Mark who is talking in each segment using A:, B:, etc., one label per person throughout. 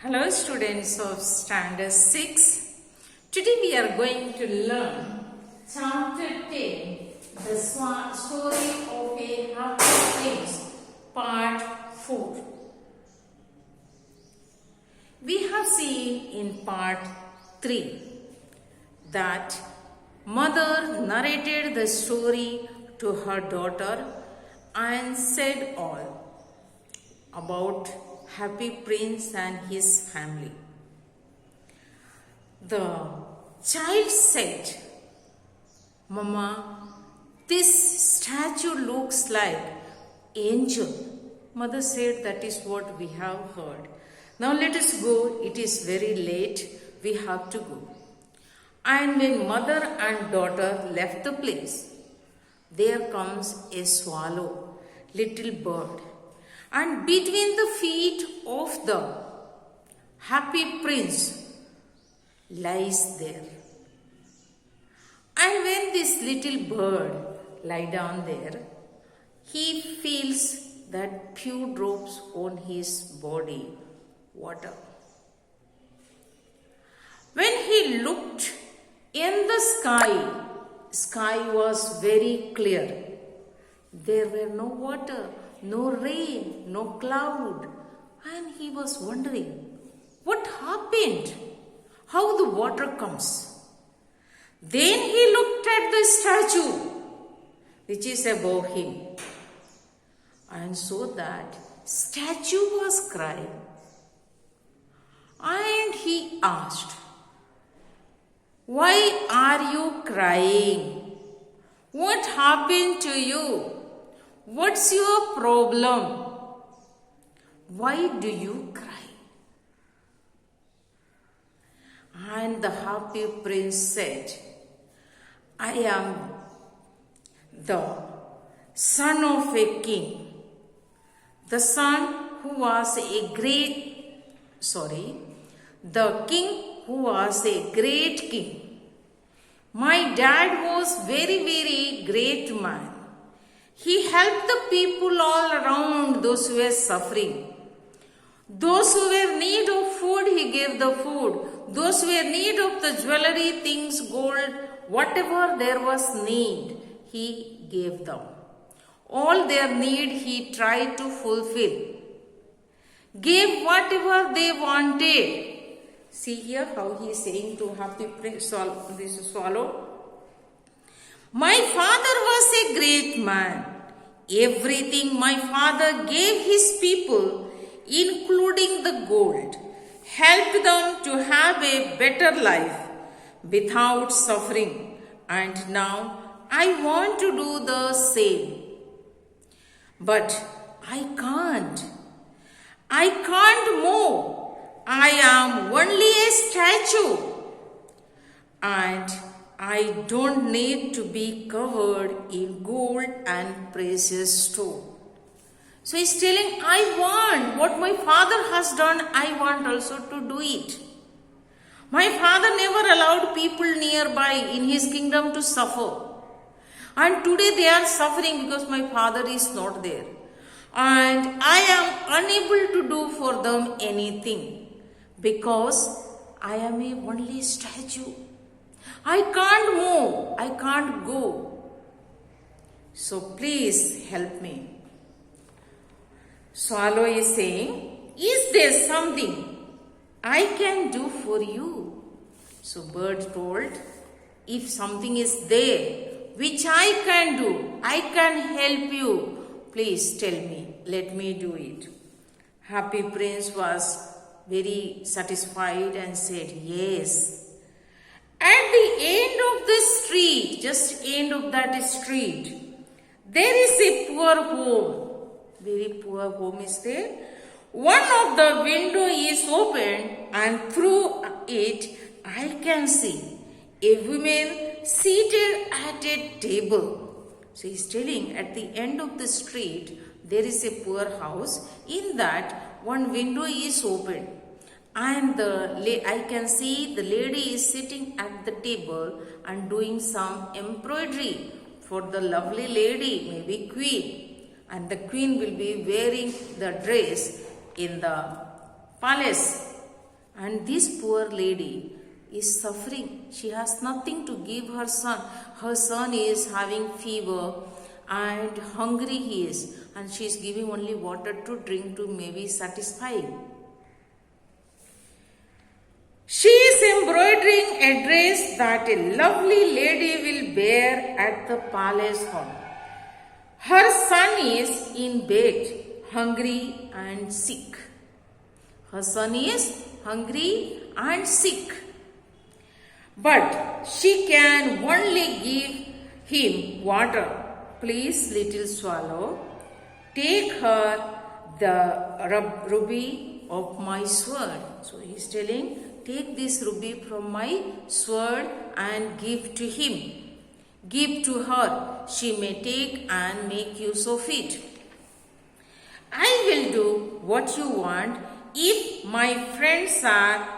A: Hello students of Standard 6. Today we are going to learn Chapter 10, The Story of a Happy Prince, Part 4. We have seen in Part 3 that mother narrated the story to her daughter and said all about Happy Prince and his family. The child said, "Mama, this statue looks like angel." Mother said, "That is what we have heard. Now let us go. It is very late. We have to go." And when mother and daughter left the place, there comes a swallow, little bird, and between the feet of the happy prince lies there. And when this little bird lie down there, he feels that few drops on his body water. When he looked in the sky was very clear. There were no water, no rain, no cloud, and he was wondering, what happened? How the water comes? Then he looked at the statue which is above him and saw that statue was crying. And he asked, "Why are you crying? What happened to you? What's your problem? Why do you cry?" And the happy prince said, "I am the son of a king, the king who was a great king. My dad was very great man. He helped the people all around, those who were suffering. Those who were in need of food, he gave the food. Those who were in need of the jewelry, things, gold, whatever there was need, he gave them. All their need he tried to fulfill. Gave whatever they wanted." See here how he is saying to happy prince, this swallow. "My father was a great man. Everything my father gave his people, including the gold, helped them to have a better life without suffering. And now I want to do the same. But I can't. I can't move. I am only a statue. And I don't need to be covered in gold and precious stone." So he's telling, I want what my father has done, I want also to do it. My father never allowed people nearby in his kingdom to suffer. And today they are suffering because my father is not there. And I am unable to do for them anything because I am a only statue. I can't move, I can't go. So please help me. Swallow is saying, "Is there something I can do for you?" So bird told, "If something is there which I can do, I can help you. Please tell me, let me do it." Happy Prince was very satisfied and said, "Yes." At the end of the street, just end of that street, there is a poor home. Very poor home is there. One of the window is open and through it I can see a woman seated at a table. So he is telling, at the end of the street there is a poor house. In that one window is open and I can see the lady is sitting at the table and doing some embroidery for the lovely lady, maybe queen. And the queen will be wearing the dress in the palace And this poor lady is suffering. She has nothing to give her son. Her son is having fever and hungry he is, and she is giving only water to drink to maybe satisfy him. She is embroidering a dress that a lovely lady will wear at the palace hall. Her son is in bed, hungry and sick. Her son is hungry and sick. But she can only give him water. Please, little swallow, take her the ruby of my sword. So he is telling, take this ruby from my sword and give to him. Give to her. She may take and make use of it. I will do what you want if my friends are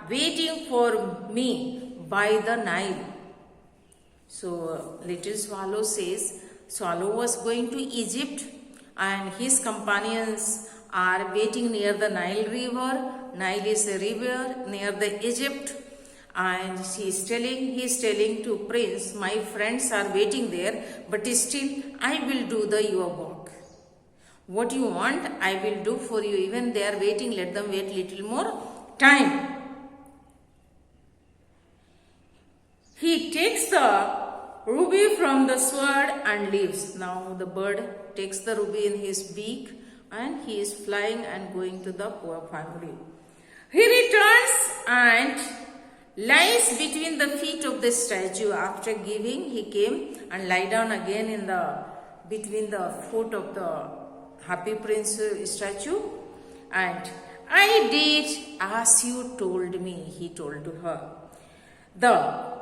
A: waiting for me by the Nile. So little swallow says, swallow was going to Egypt and his companions are waiting near the Nile river. Nile is a river near the Egypt, and he is telling to prince, my friends are waiting there, but still I will do your work. What you want, I will do for you. Even they are waiting, let them wait little more time. He takes the ruby from the sword and leaves. Now the bird takes the ruby in his beak and he is flying and going to the poor family. He returns and lies between the feet of the statue. After giving, he came and lie down again between the foot of the happy prince statue. And I did as you told me, he told to her. The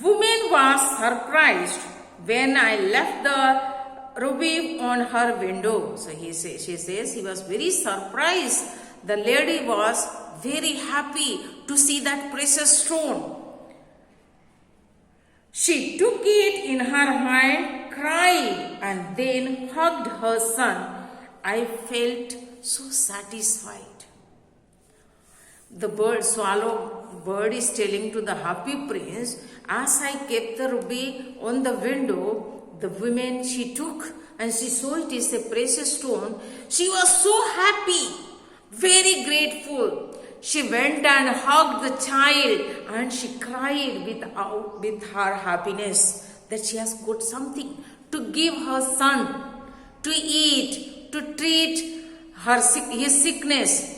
A: woman was surprised when I left the ruby on her window. So she says he was very surprised. The lady was very happy to see that precious stone. She took it in her hand, cried, and then hugged her son. I felt so satisfied. The bird is telling to the happy prince, as I kept the ruby on the window, the woman she took and she saw it is a precious stone. She was so happy, very grateful. She went and hugged the child and she cried with her happiness that she has got something to give her son, to eat, to treat his sickness.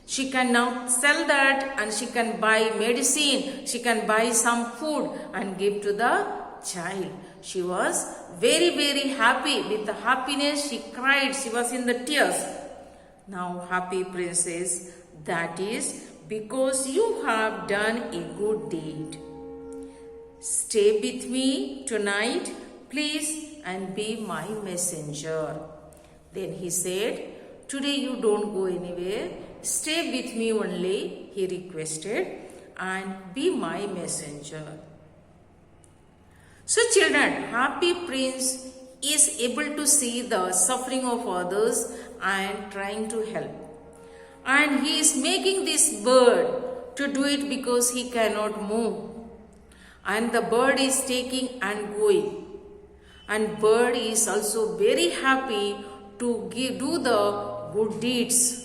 A: She can now sell that and she can buy medicine, she can buy some food and give to the child. She was very, very happy. With the happiness, she cried. She was in the tears. Now, happy princess, that is because you have done a good deed. Stay with me tonight, please, and be my messenger. Then he said, today you don't go anywhere. Stay with me only, he requested, and be my messenger. So children, happy prince is able to see the suffering of others and trying to help. And he is making this bird to do it because he cannot move. And the bird is taking and going. And bird is also very happy to do the good deeds.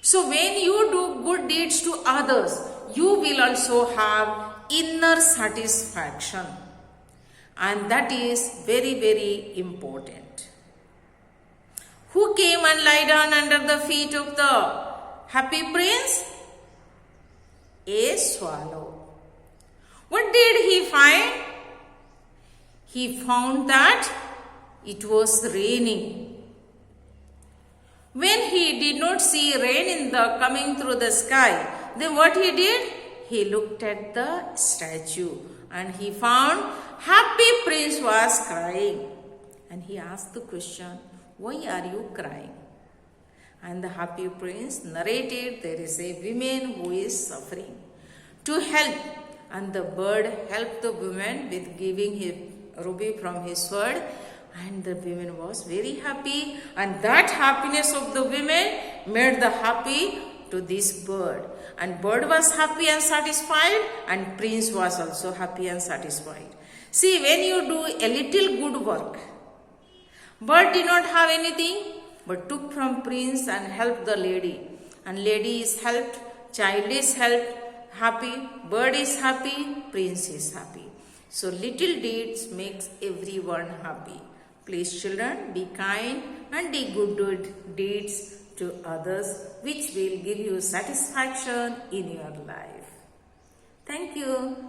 A: So when you do good deeds to others, you will also have inner satisfaction. And that is very, very important. Who came and lie down under the feet of the happy prince? A swallow. What did he find? He found that it was raining. When he did not see rain coming through the sky, then what he did? He looked at the statue and he found happy prince was crying. And he asked the question, why are you crying? And the happy prince narrated, there is a woman who is suffering. To help, and the bird helped the woman with giving him ruby from his sword And the women was very happy, and that happiness of the women made the happy to this bird. And bird was happy and satisfied, and prince was also happy and satisfied. See, when you do a little good work, bird did not have anything, but took from prince and helped the lady. And lady is helped, child is helped, happy, bird is happy, prince is happy. So little deeds makes everyone happy. Please children, be kind and do good deeds to others, which will give you satisfaction in your life. Thank you.